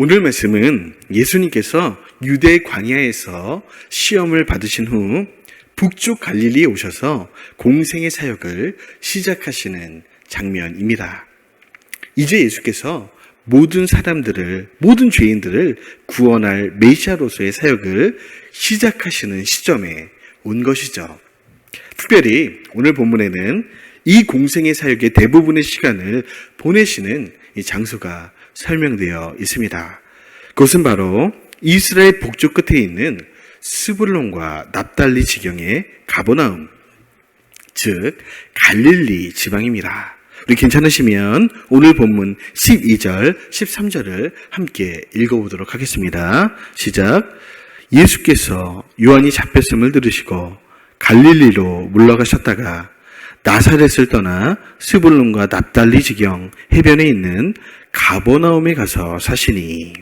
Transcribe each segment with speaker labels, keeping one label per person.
Speaker 1: 오늘 말씀은 예수님께서 유대 광야에서 시험을 받으신 후 북쪽 갈릴리에 오셔서 공생의 사역을 시작하시는 장면입니다. 이제 예수께서 모든 사람들을, 모든 죄인들을 구원할 메시아로서의 사역을 시작하시는 시점에 온 것이죠. 특별히 오늘 본문에는 이 공생의 사역의 대부분의 시간을 보내시는 이 장소가 설명되어 있습니다. 그것은 바로 이스라엘 북쪽 끝에 있는 스불론과 납달리 지경의 가버나움, 즉 갈릴리 지방입니다. 우리 괜찮으시면 오늘 본문 12절, 13절을 함께 읽어보도록 하겠습니다. 시작. 예수께서 요한이 잡혔음을 들으시고 갈릴리로 물러가셨다가 나사렛을 떠나 스불론과 납달리 지경 해변에 있는 가버나움에 가서 사시니,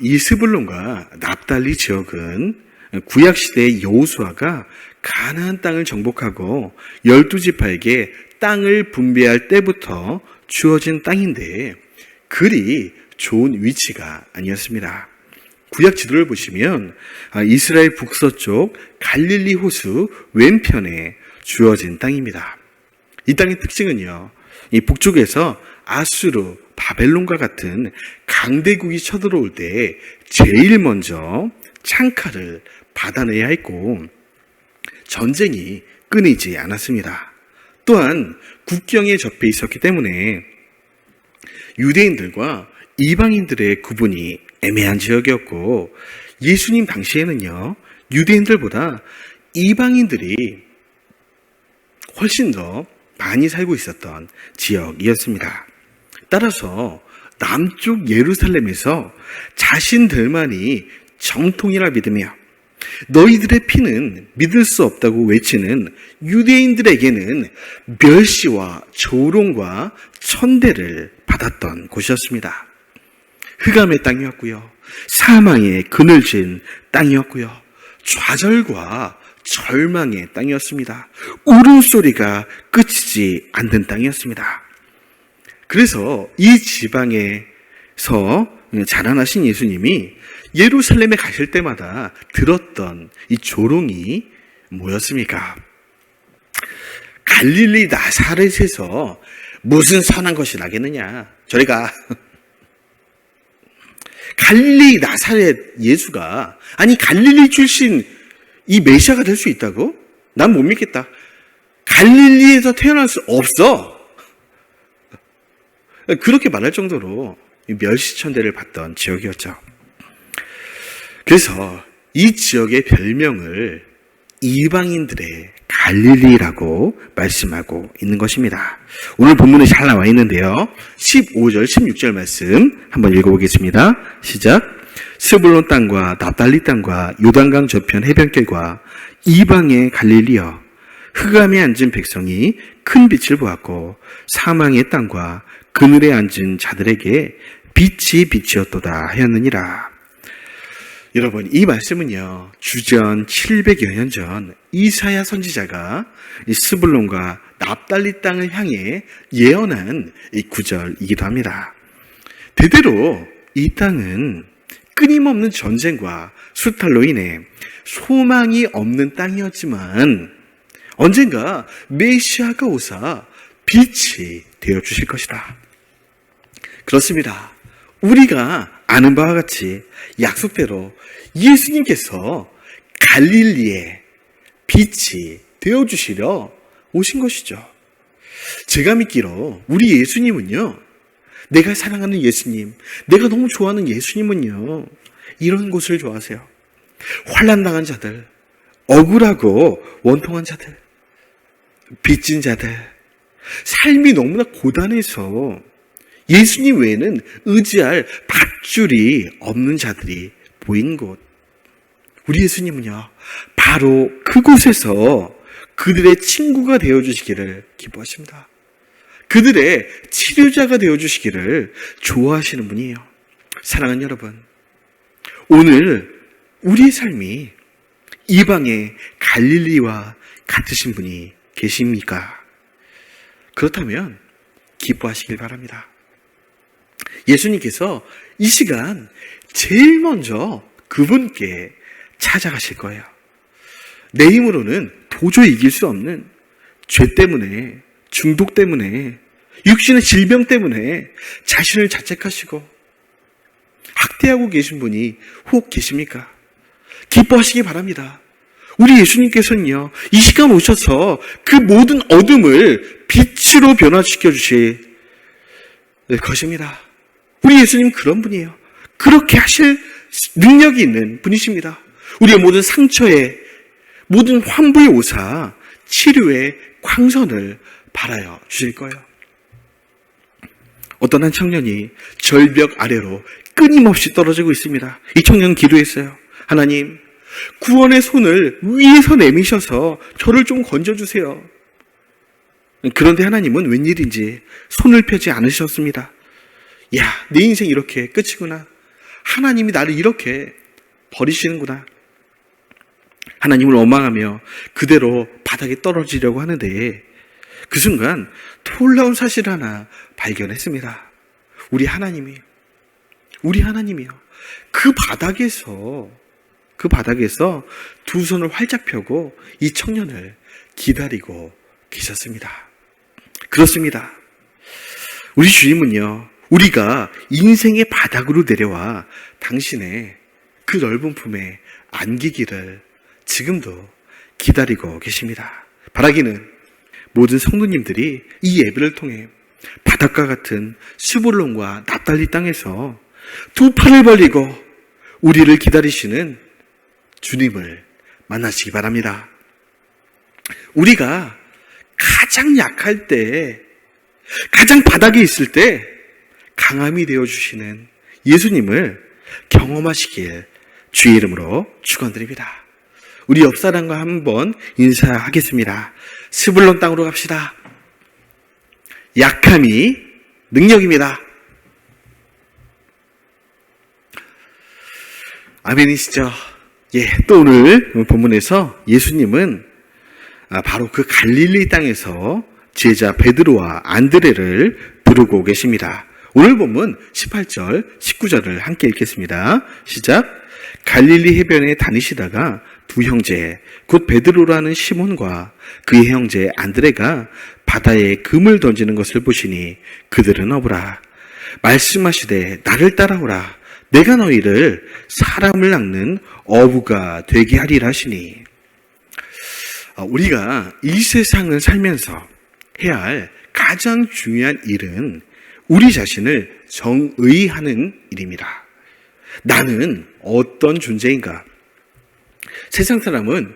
Speaker 1: 이 스불론과 납달리 지역은 구약시대의 여호수아가 가나안 땅을 정복하고 12지파에게 땅을 분배할 때부터 주어진 땅인데 그리 좋은 위치가 아니었습니다. 구약 지도를 보시면 이스라엘 북서쪽 갈릴리 호수 왼편에 주어진 땅입니다. 이 땅의 특징은요, 이 북쪽에서 아수르, 바벨론과 같은 강대국이 쳐들어올 때 제일 먼저 창칼을 받아내야 했고 전쟁이 끊이지 않았습니다. 또한 국경에 접해 있었기 때문에 유대인들과 이방인들의 구분이 애매한 지역이었고, 예수님 당시에는요, 유대인들보다 이방인들이 훨씬 더 많이 살고 있었던 지역이었습니다. 따라서 남쪽 예루살렘에서 자신들만이 정통이라 믿으며 너희들의 피는 믿을 수 없다고 외치는 유대인들에게는 멸시와 조롱과 천대를 받았던 곳이었습니다. 흑암의 땅이었고요, 사망의 그늘진 땅이었고요, 좌절과 절망의 땅이었습니다. 울음소리가 끝이지 않는 땅이었습니다. 그래서 이 지방에서 자라나신 예수님이 예루살렘에 가실 때마다 들었던 이 조롱이 뭐였습니까? 갈릴리 나사렛에서 무슨 선한 것이 나겠느냐, 저리가. 갈릴리 나사렛 예수가, 아니 갈릴리 출신 이 메시아가 될 수 있다고? 난 못 믿겠다. 갈릴리에서 태어날 수 없어. 그렇게 말할 정도로 멸시천대를 받던 지역이었죠. 그래서 이 지역의 별명을 이방인들의 갈릴리라고 말씀하고 있는 것입니다. 오늘 본문에 잘 나와 있는데요, 15절, 16절 말씀 한번 읽어보겠습니다. 시작. 스불론 땅과 납달리 땅과 요단강 저편 해변길과 이방의 갈릴리여, 흑암에 앉은 백성이 큰 빛을 보았고 사망의 땅과 그늘에 앉은 자들에게 빛이 빛이었도다 하였느니라. 여러분, 이 말씀은요, 주전 700여 년 전 이사야 선지자가 이 스불론과 납달리 땅을 향해 예언한 이 구절이기도 합니다. 대대로 이 땅은 끊임없는 전쟁과 수탈로 인해 소망이 없는 땅이었지만 언젠가 메시아가 오사 빛이 되어주실 것이다. 그렇습니다. 우리가 아는 바와 같이 약속대로 예수님께서 갈릴리에 빛이 되어주시려 오신 것이죠. 제가 믿기로 우리 예수님은요, 내가 사랑하는 예수님, 내가 너무 좋아하는 예수님은요, 이런 곳을 좋아하세요. 환난당한 자들, 억울하고 원통한 자들, 빚진 자들, 삶이 너무나 고단해서 예수님 외에는 의지할 밧줄이 없는 자들이 보인 곳, 우리 예수님은요, 바로 그곳에서 그들의 친구가 되어주시기를 기뻐하십니다. 그들의 치료자가 되어주시기를 좋아하시는 분이에요. 사랑하는 여러분, 오늘 우리의 삶이 이방의 갈릴리와 같으신 분이 계십니까? 그렇다면 기뻐하시길 바랍니다. 예수님께서 이 시간 제일 먼저 그분께 찾아가실 거예요. 내 힘으로는 도저히 이길 수 없는 죄 때문에, 중독 때문에, 육신의 질병 때문에 자신을 자책하시고 학대하고 계신 분이 혹 계십니까? 기뻐하시기 바랍니다. 우리 예수님께서는요, 이 시간 오셔서 그 모든 어둠을 빛으로 변화시켜 주실 것입니다. 우리 예수님 그런 분이에요. 그렇게 하실 능력이 있는 분이십니다. 우리의 모든 상처에, 모든 환부의 오사, 치료의 광선을 발하여 주실 거예요. 어떤 한 청년이 절벽 아래로 끊임없이 떨어지고 있습니다. 이 청년은 기도했어요. 하나님, 구원의 손을 위에서 내미셔서 저를 좀 건져주세요. 그런데 하나님은 웬일인지 손을 펴지 않으셨습니다. 야, 내 인생 이렇게 끝이구나. 하나님이 나를 이렇게 버리시는구나. 하나님을 원망하며 그대로 바닥에 떨어지려고 하는데 그 순간 놀라운 사실 하나 발견했습니다. 우리 하나님이요. 그 바닥에서 두 손을 활짝 펴고 이 청년을 기다리고 계셨습니다. 그렇습니다. 우리 주님은요, 우리가 인생의 바닥으로 내려와 당신의 그 넓은 품에 안기기를 지금도 기다리고 계십니다. 바라기는 모든 성도님들이 이 예배를 통해 바닷가 같은 스불론과 납달리 땅에서 두 팔을 벌리고 우리를 기다리시는 주님을 만나시기 바랍니다. 우리가 가장 약할 때, 가장 바닥에 있을 때 강함이 되어주시는 예수님을 경험하시길 주의 이름으로 축원드립니다. 우리 옆 사람과 한번 인사하겠습니다. 스불론 땅으로 갑시다. 약함이 능력입니다. 아멘이시죠? 또 오늘 본문에서 예수님은 바로 그 갈릴리 땅에서 제자 베드로와 안드레를 부르고 계십니다. 오늘 본문 18절, 19절을 함께 읽겠습니다. 시작. 갈릴리 해변에 다니시다가 두 형제, 곧 베드로라는 시몬과 그의 형제 안드레가 바다에 금을 던지는 것을 보시니 그들은 어부라. 말씀하시되 나를 따라오라. 내가 너희를 사람을 낚는 어부가 되게 하리라 하시니. 우리가 이 세상을 살면서 해야 할 가장 중요한 일은 우리 자신을 정의하는 일입니다. 나는 어떤 존재인가? 세상 사람은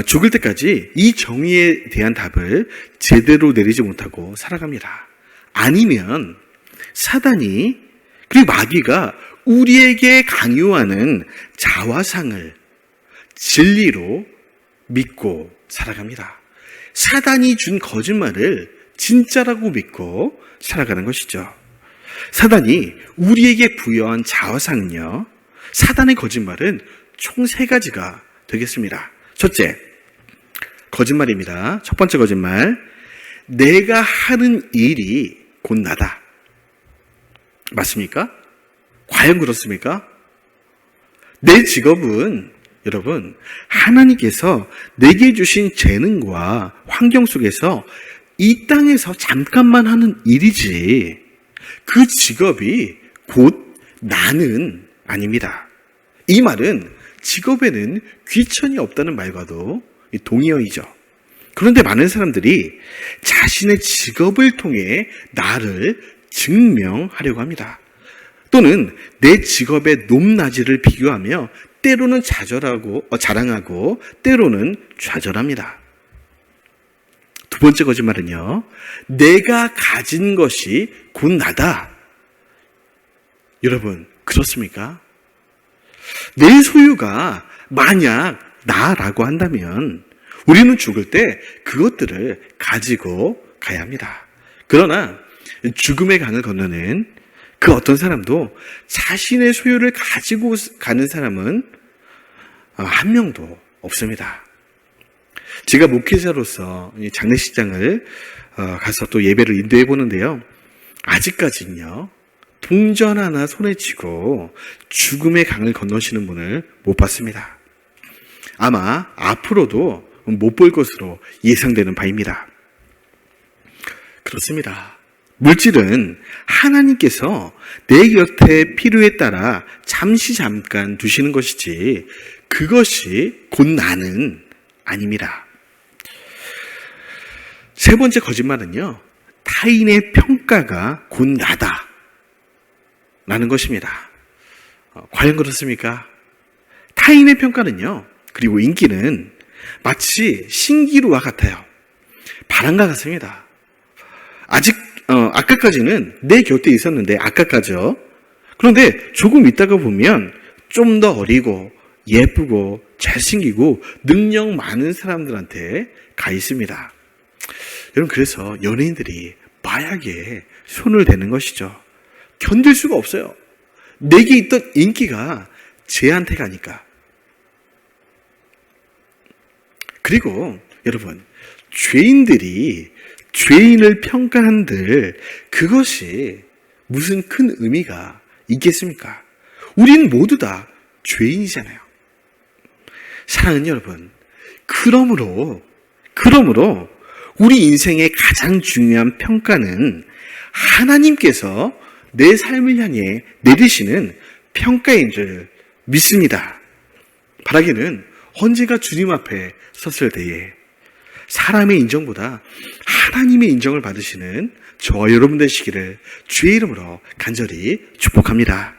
Speaker 1: 죽을 때까지 이 정의에 대한 답을 제대로 내리지 못하고 살아갑니다. 아니면 사단이 그리고 마귀가 우리에게 강요하는 자화상을 진리로 믿고 살아갑니다. 사단이 준 거짓말을 진짜라고 믿고 살아가는 것이죠. 사단이 우리에게 부여한 자화상은요, 사단의 거짓말은 총 3가지가 되겠습니다. 첫째, 거짓말입니다. 첫 번째 거짓말, 내가 하는 일이 곧 나다. 맞습니까? 과연 그렇습니까? 내 직업은 여러분, 하나님께서 내게 주신 재능과 환경 속에서 이 땅에서 잠깐만 하는 일이지 그 직업이 곧 나는 아닙니다. 이 말은 직업에는 귀천이 없다는 말과도 동의어이죠. 그런데 많은 사람들이 자신의 직업을 통해 나를 증명하려고 합니다. 또는 내 직업의 높낮이를 비교하며 때로는 자랑하고 때로는 좌절합니다. 두 번째 거짓말은요, 내가 가진 것이 곧 나다. 여러분, 그렇습니까? 내 소유가 만약 나라고 한다면 우리는 죽을 때 그것들을 가지고 가야 합니다. 그러나 죽음의 강을 건너는 그 어떤 사람도 자신의 소유를 가지고 가는 사람은 한 명도 없습니다. 제가 목회자로서 장례식장을 가서 또 예배를 인도해 보는데요. 아직까지는요, 동전 하나 손에 쥐고 죽음의 강을 건너시는 분을 못 봤습니다. 아마 앞으로도 못 볼 것으로 예상되는 바입니다. 그렇습니다. 물질은 하나님께서 내 곁에 필요에 따라 잠깐 두시는 것이지 그것이 곧 나는 아닙니다. 세 번째 거짓말은요, 타인의 평가가 곧 나다 라는 것입니다. 과연 그렇습니까? 타인의 평가는요, 그리고 인기는 마치 신기루와 같아요. 바람과 같습니다. 아까까지는 내 곁에 있었는데, 아까까지요. 그런데 조금 있다가 보면 좀 더 어리고 예쁘고 잘생기고 능력 많은 사람들한테 가 있습니다. 여러분, 그래서 연예인들이 마약에 손을 대는 것이죠. 견딜 수가 없어요. 내게 있던 인기가 쟤한테 가니까. 그리고 여러분, 죄인들이 죄인을 평가한들 그것이 무슨 큰 의미가 있겠습니까? 우리는 모두 다 죄인이잖아요. 사랑하는 여러분, 그러므로 우리 인생의 가장 중요한 평가는 하나님께서 내 삶을 향해 내리시는 평가인 줄 믿습니다. 바라기는 언제가 주님 앞에 섰을 때에 사람의 인정보다 하나님의 인정을 받으시는 저와 여러분 되시기를 주의 이름으로 간절히 축복합니다.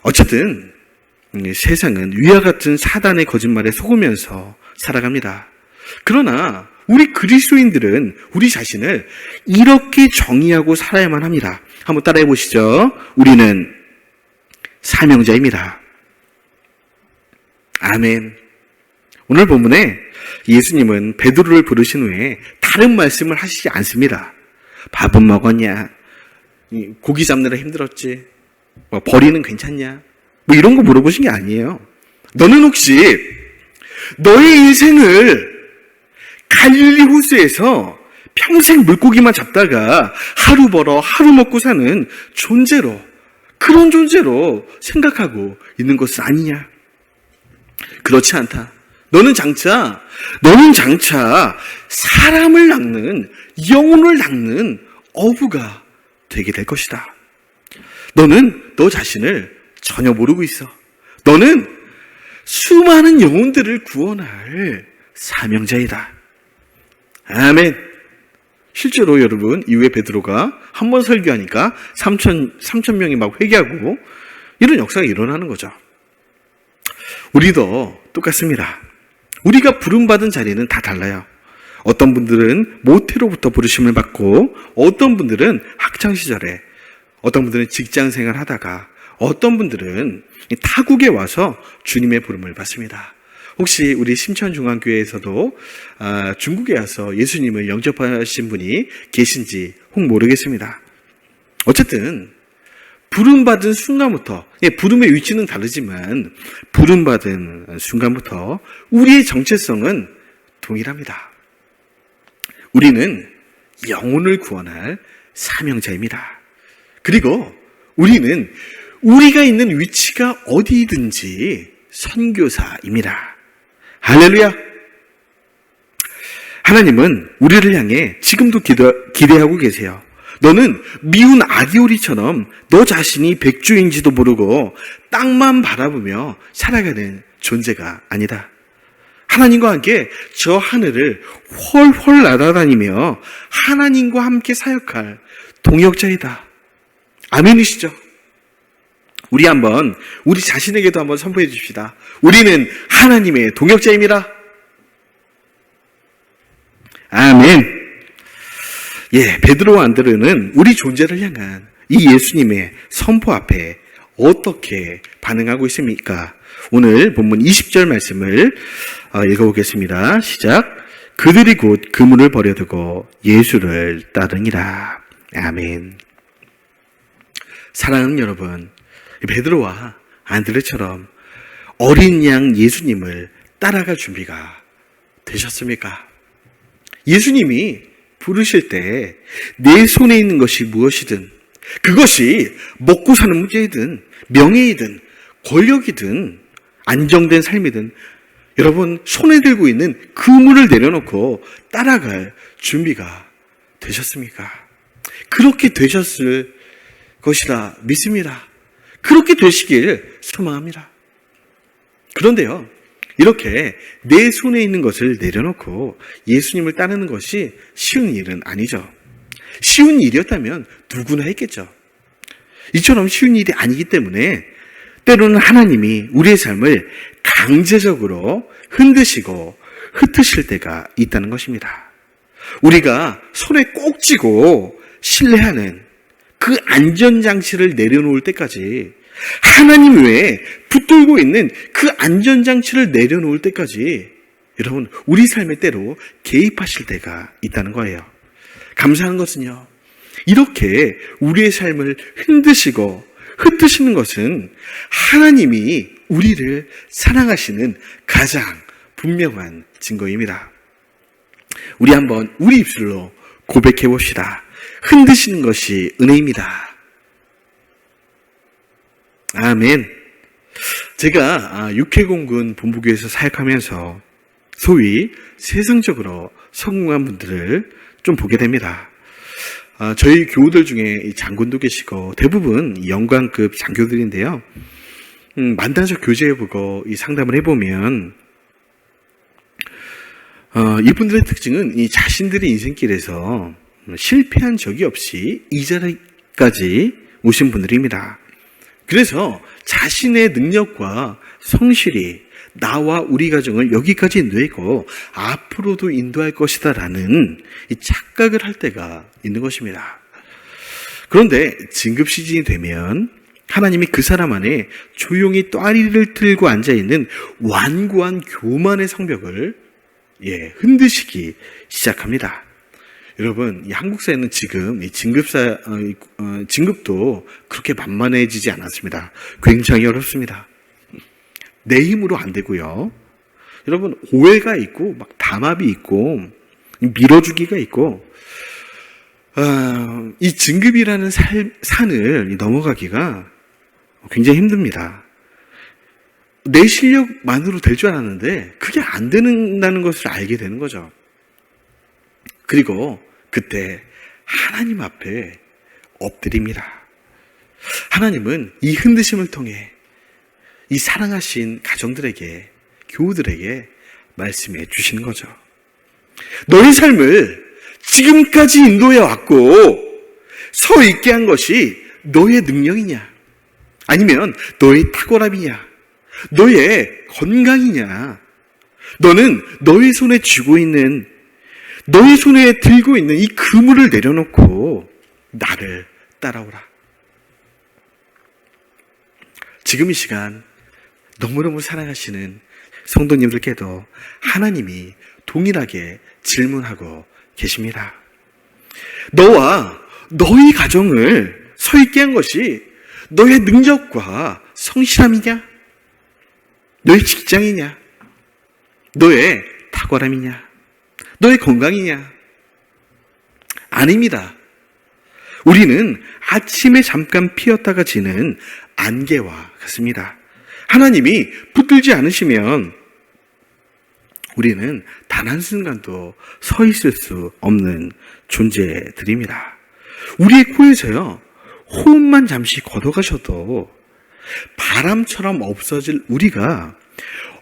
Speaker 1: 어쨌든 세상은 위와 같은 사단의 거짓말에 속으면서 살아갑니다. 그러나 우리 그리스도인들은 우리 자신을 이렇게 정의하고 살아야만 합니다. 한번 따라해 보시죠. 우리는 사명자입니다. 아멘. 오늘 본문에 예수님은 베드로를 부르신 후에 다른 말씀을 하시지 않습니다. 밥은 먹었냐? 고기 잡느라 힘들었지? 버리는 괜찮냐? 이런 거 물어보신 게 아니에요. 너는 혹시 너의 인생을 갈릴리 호수에서 평생 물고기만 잡다가 하루 벌어 하루 먹고 사는 존재로, 그런 존재로 생각하고 있는 것은 아니냐? 그렇지 않다. 너는 장차 사람을 낚는, 영혼을 낚는 어부가 되게 될 것이다. 너는 너 자신을 전혀 모르고 있어. 너는 수많은 영혼들을 구원할 사명자이다. 아멘. 실제로 여러분, 이후에 베드로가 한 번 설교하니까 3천 명이 막 회개하고 이런 역사가 일어나는 거죠. 우리도 똑같습니다. 우리가 부름받은 자리는 다 달라요. 어떤 분들은 모태로부터 부르심을 받고, 어떤 분들은 학창시절에, 어떤 분들은 직장생활 하다가, 어떤 분들은 타국에 와서 주님의 부름을 받습니다. 혹시 우리 심천중앙교회에서도 중국에 와서 예수님을 영접하신 분이 계신지 혹 모르겠습니다. 어쨌든 부름받은 순간부터, 부름의 위치는 다르지만 부름받은 순간부터 우리의 정체성은 동일합니다. 우리는 영혼을 구원할 사명자입니다. 그리고 우리는 우리가 있는 위치가 어디든지 선교사입니다. 할렐루야! 하나님은 우리를 향해 지금도 기대하고 계세요. 너는 미운 아기오리처럼 너 자신이 백주인지도 모르고 땅만 바라보며 살아가는 존재가 아니다. 하나님과 함께 저 하늘을 훨훨 날아다니며 하나님과 함께 사역할 동역자이다. 아멘이시죠? 우리 자신에게도 한번 선포해 줍시다. 우리는 하나님의 동역자입니다. 아멘. 베드로와 안드레는 우리 존재를 향한 이 예수님의 선포 앞에 어떻게 반응하고 있습니까? 오늘 본문 20절 말씀을 읽어보겠습니다. 시작. 그들이 곧 그물을 버려두고 예수를 따르니라. 아멘. 사랑하는 여러분, 베드로와 안드레처럼 어린 양 예수님을 따라갈 준비가 되셨습니까? 예수님이 부르실 때 내 손에 있는 것이 무엇이든, 그것이 먹고 사는 문제이든 명예이든 권력이든 안정된 삶이든 여러분 손에 들고 있는 그물을 내려놓고 따라갈 준비가 되셨습니까? 그렇게 되셨을 것이라 믿습니다. 그렇게 되시길 소망합니다. 그런데요, 이렇게 내 손에 있는 것을 내려놓고 예수님을 따르는 것이 쉬운 일은 아니죠. 쉬운 일이었다면 누구나 했겠죠. 이처럼 쉬운 일이 아니기 때문에 때로는 하나님이 우리의 삶을 강제적으로 흔드시고 흩으실 때가 있다는 것입니다. 우리가 손에 꼭 쥐고 신뢰하는 그 안전장치를 내려놓을 때까지, 하나님 외에 붙들고 있는 그 안전장치를 내려놓을 때까지 여러분 우리 삶에 때로 개입하실 때가 있다는 거예요. 감사한 것은요, 이렇게 우리의 삶을 흔드시고 흩으시는 것은 하나님이 우리를 사랑하시는 가장 분명한 증거입니다. 우리 한번 우리 입술로 고백해 봅시다. 흔드시는 것이 은혜입니다. 아멘. 제가 육해공군 본부교에서 사역하면서 소위 세상적으로 성공한 분들을 좀 보게 됩니다. 저희 교우들 중에 장군도 계시고 대부분 영광급 장교들인데요. 만나서 교제해보고 이 상담을 해보면 이분들의 특징은 이 자신들의 인생길에서 실패한 적이 없이 이 자리까지 오신 분들입니다. 그래서 자신의 능력과 성실이 나와 우리 가정을 여기까지 인도했고 앞으로도 인도할 것이다 라는 이 착각을 할 때가 있는 것입니다. 그런데 진급 시즌이 되면 하나님이 그 사람 안에 조용히 또아리를 틀고 앉아있는 완고한 교만의 성벽을 흔드시기 시작합니다. 여러분, 이 한국 사회는 지금 이 진급도 그렇게 만만해지지 않았습니다. 굉장히 어렵습니다. 내 힘으로 안 되고요. 여러분, 오해가 있고, 막 담합이 있고, 밀어주기가 있고, 이 진급이라는 산을 넘어가기가 굉장히 힘듭니다. 내 실력만으로 될 줄 알았는데, 그게 안 된다는 것을 알게 되는 거죠. 그리고 그때 하나님 앞에 엎드립니다. 하나님은 이 흔드심을 통해 이 사랑하신 가정들에게, 교우들에게 말씀해 주시는 거죠. 너의 삶을 지금까지 인도해 왔고 서 있게 한 것이 너의 능력이냐? 아니면 너의 탁월함이냐? 너의 건강이냐? 너는 너의 손에 쥐고 있는, 너의 손에 들고 있는 이 그물을 내려놓고 나를 따라오라. 지금 이 시간 너무너무 사랑하시는 성도님들께도 하나님이 동일하게 질문하고 계십니다. 너와 너희 가정을 서 있게 한 것이 너의 능력과 성실함이냐? 너의 직장이냐? 너의 탁월함이냐? 너의 건강이냐? 아닙니다. 우리는 아침에 잠깐 피었다가 지는 안개와 같습니다. 하나님이 붙들지 않으시면 우리는 단 한순간도 서 있을 수 없는 존재들입니다. 우리의 코에서요, 호흡만 잠시 걷어가셔도 바람처럼 없어질 우리가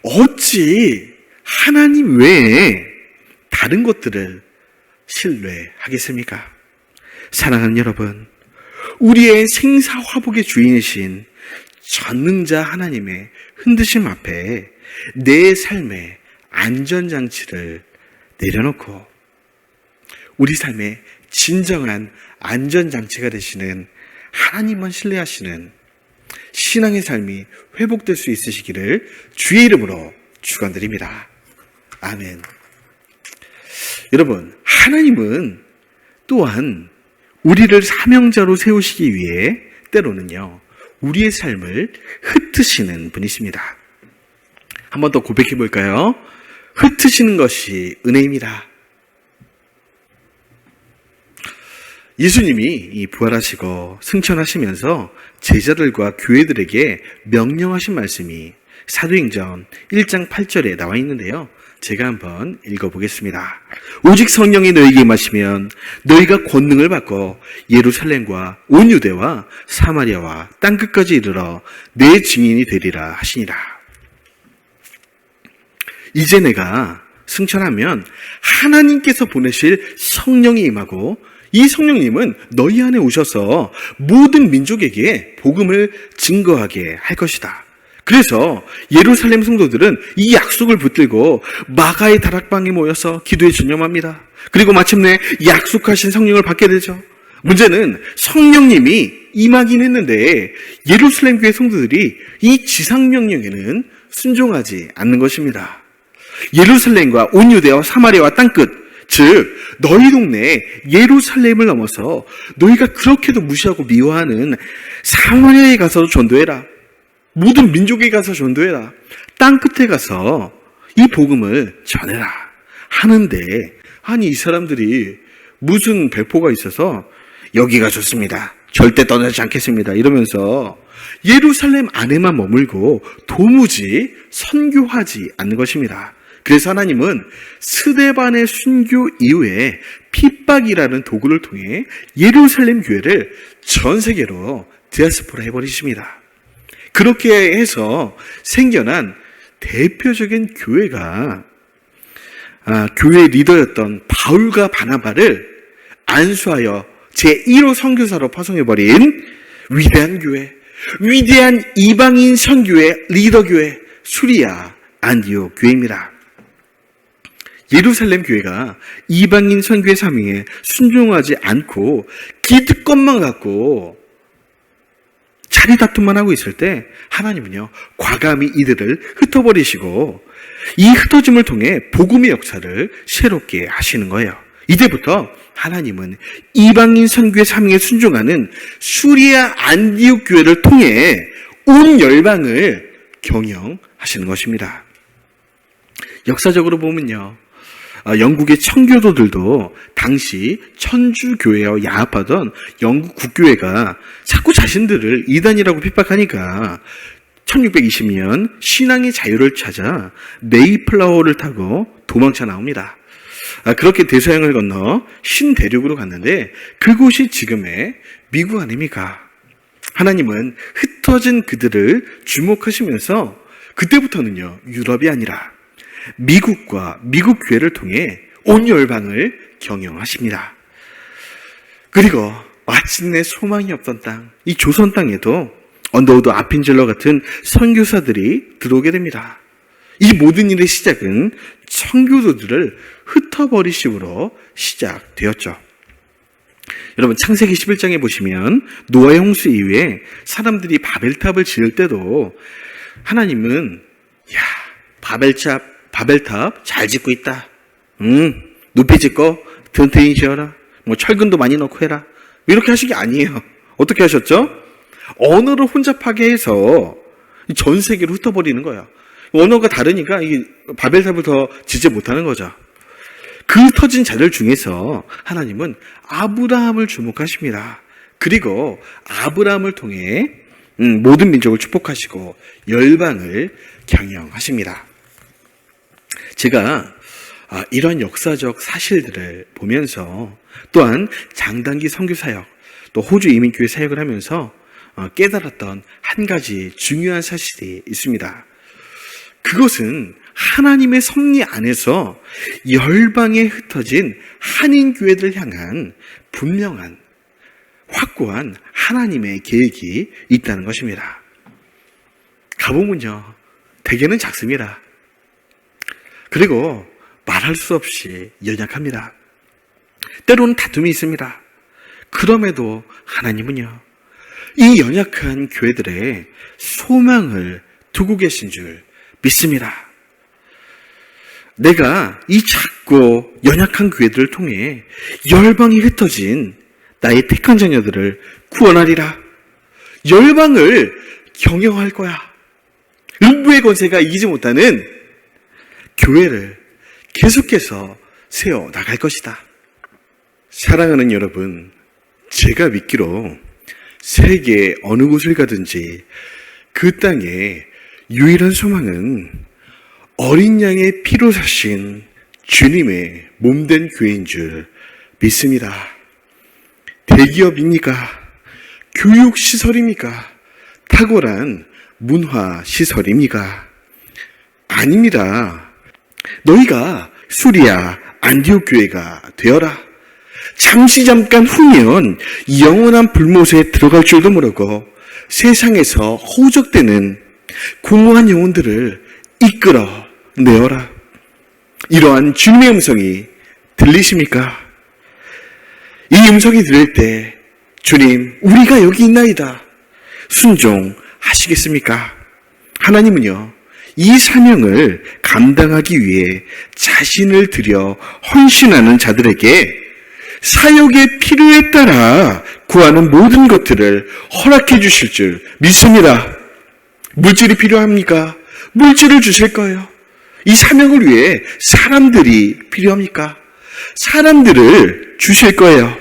Speaker 1: 어찌 하나님 외에 다른 것들을 신뢰하겠습니까? 사랑하는 여러분, 우리의 생사화복의 주인이신 전능자 하나님의 흔드심 앞에 내 삶의 안전장치를 내려놓고 우리 삶의 진정한 안전장치가 되시는 하나님만 신뢰하시는 신앙의 삶이 회복될 수 있으시기를 주의 이름으로 축원드립니다. 아멘. 여러분, 하나님은 또한 우리를 사명자로 세우시기 위해 때로는요, 우리의 삶을 흩으시는 분이십니다. 한 번 더 고백해 볼까요? 흩으시는 것이 은혜입니다. 예수님이 이 부활하시고 승천하시면서 제자들과 교회들에게 명령하신 말씀이 사도행전 1장 8절에 나와 있는데요. 제가 한번 읽어보겠습니다. 오직 성령이 너희에게 임하시면 너희가 권능을 받고 예루살렘과 온 유대와 사마리아와 땅끝까지 이르러 내 증인이 되리라 하시니라. 이제 내가 승천하면 하나님께서 보내실 성령이 임하고 이 성령님은 너희 안에 오셔서 모든 민족에게 복음을 증거하게 할 것이다. 그래서 예루살렘 성도들은 이 약속을 붙들고 마가의 다락방에 모여서 기도에 전념합니다. 그리고 마침내 약속하신 성령을 받게 되죠. 문제는 성령님이 임하긴 했는데 예루살렘 교회 성도들이 이 지상명령에는 순종하지 않는 것입니다. 예루살렘과 온 유대와 사마리아와 땅끝, 즉 너희 동네 예루살렘을 넘어서 너희가 그렇게도 무시하고 미워하는 사마리아에 가서 전도해라. 모든 민족에 가서 전도해라. 땅끝에 가서 이 복음을 전해라 하는데, 아니 이 사람들이 무슨 배포가 있어서 여기가 좋습니다, 절대 떠나지 않겠습니다 이러면서 예루살렘 안에만 머물고 도무지 선교하지 않는 것입니다. 그래서 하나님은 스데반의 순교 이후에 핍박이라는 도구를 통해 예루살렘 교회를 전 세계로 디아스포라 해버리십니다. 그렇게 해서 생겨난 대표적인 교회가 교회 리더였던 바울과 바나바를 안수하여 제1호 선교사로 파송해버린 위대한 교회, 위대한 이방인 선교회 리더교회 수리아 안디옥 교회입니다. 예루살렘 교회가 이방인 선교의 사명에 순종하지 않고 기득권만 갖고 자리 다툼만 하고 있을 때 하나님은요 과감히 이들을 흩어버리시고 이 흩어짐을 통해 복음의 역사를 새롭게 하시는 거예요. 이때부터 하나님은 이방인 선교의 사명에 순종하는 수리아 안디옥 교회를 통해 온 열방을 경영하시는 것입니다. 역사적으로 보면요, 영국의 청교도들도 당시 천주교회와 야합하던 영국 국교회가 자꾸 자신들을 이단이라고 핍박하니까 1620년 신앙의 자유를 찾아 메이플라워를 타고 도망쳐 나옵니다. 그렇게 대서양을 건너 신대륙으로 갔는데 그곳이 지금의 미국 아닙니까? 하나님은 흩어진 그들을 주목하시면서 그때부터는요 유럽이 아니라 미국과 미국 교회를 통해 온 열방을 경영하십니다. 그리고 마침내 소망이 없던 땅, 이 조선 땅에도 언더우드 아핀젤러 같은 선교사들이 들어오게 됩니다. 이 모든 일의 시작은 청교도들을 흩어버리심으로 시작되었죠. 여러분 창세기 11장에 보시면 노아의 홍수 이후에 사람들이 바벨탑을 지을 때도 하나님은 바벨탑 잘 짓고 있다. 높이 짓고 튼튼히 지어라. 철근도 많이 넣고 해라. 이렇게 하신 게 아니에요. 어떻게 하셨죠? 언어를 혼잡하게 해서 전 세계로 흩어버리는 거예요. 언어가 다르니까 이 바벨탑을 더 짓지 못하는 거죠. 그 흩어진 자들 중에서 하나님은 아브라함을 주목하십니다. 그리고 아브라함을 통해 모든 민족을 축복하시고 열방을 경영하십니다. 제가 이런 역사적 사실들을 보면서 또한 장단기 선교사역, 또 호주 이민교회 사역을 하면서 깨달았던 한 가지 중요한 사실이 있습니다. 그것은 하나님의 섭리 안에서 열방에 흩어진 한인교회들을 향한 분명한 확고한 하나님의 계획이 있다는 것입니다. 가보면요 대개는 작습니다. 그리고 말할 수 없이 연약합니다. 때로는 다툼이 있습니다. 그럼에도 하나님은요 이 연약한 교회들의 소망을 두고 계신 줄 믿습니다. 내가 이 작고 연약한 교회들을 통해 열방이 흩어진 나의 택한 자녀들을 구원하리라. 열방을 경영할 거야. 음부의 권세가 이기지 못하는 교회를 계속해서 세워 나갈 것이다. 사랑하는 여러분, 제가 믿기로 세계 어느 곳을 가든지 그 땅의 유일한 소망은 어린 양의 피로 사신 주님의 몸된 교회인 줄 믿습니다. 대기업입니까? 교육시설입니까? 탁월한 문화시설입니까? 아닙니다. 너희가 수리아 안디옥 교회가 되어라. 잠깐 후면 영원한 불못에 들어갈 줄도 모르고 세상에서 호적되는 공허한 영혼들을 이끌어 내어라. 이러한 주님의 음성이 들리십니까? 이 음성이 들릴 때 주님, 우리가 여기 있나이다. 순종하시겠습니까? 하나님은요, 이 사명을 감당하기 위해 자신을 들여 헌신하는 자들에게 사역의 필요에 따라 구하는 모든 것들을 허락해 주실 줄 믿습니다. 물질이 필요합니까? 물질을 주실 거예요. 이 사명을 위해 사람들이 필요합니까? 사람들을 주실 거예요.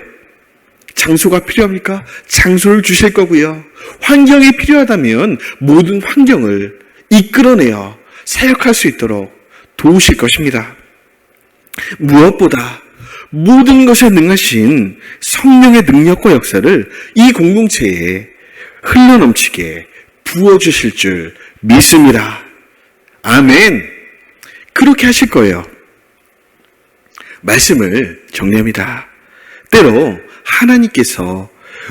Speaker 1: 장소가 필요합니까? 장소를 주실 거고요. 환경이 필요하다면 모든 환경을 이끌어내어 사역할 수 있도록 도우실 것입니다. 무엇보다 모든 것에 능하신 성령의 능력과 역사를 이 공동체에 흘러넘치게 부어주실 줄 믿습니다. 아멘. 그렇게 하실 거예요. 말씀을 정리합니다. 때로 하나님께서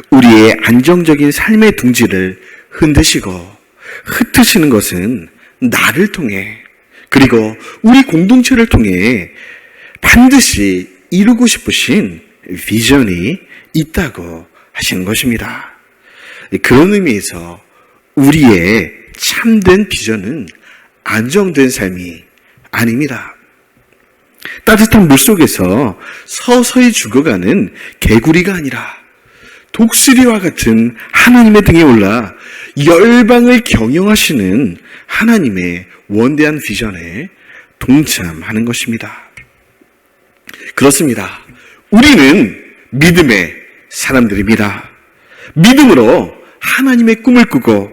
Speaker 1: 우리의 안정적인 삶의 둥지를 흔드시고 흩으시는 것은 나를 통해, 그리고 우리 공동체를 통해 반드시 이루고 싶으신 비전이 있다고 하시는 것입니다. 그런 의미에서 우리의 참된 비전은 안정된 삶이 아닙니다. 따뜻한 물속에서 서서히 죽어가는 개구리가 아니라 독수리와 같은 하나님의 등에 올라 열방을 경영하시는 하나님의 원대한 비전에 동참하는 것입니다. 그렇습니다. 우리는 믿음의 사람들입니다. 믿음으로 하나님의 꿈을 꾸고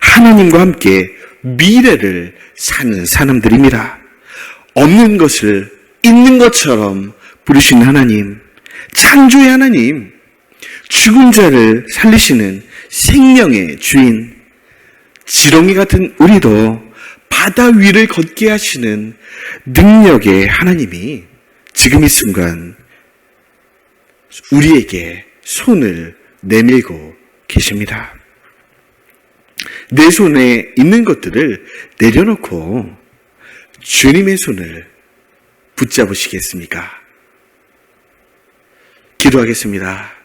Speaker 1: 하나님과 함께 미래를 사는 사람들입니다. 없는 것을 있는 것처럼 부르신 하나님, 창조의 하나님, 죽은 자를 살리시는 생명의 주인, 지렁이 같은 우리도 바다 위를 걷게 하시는 능력의 하나님이 지금 이 순간 우리에게 손을 내밀고 계십니다. 내 손에 있는 것들을 내려놓고 주님의 손을 붙잡으시겠습니까? 기도하겠습니다.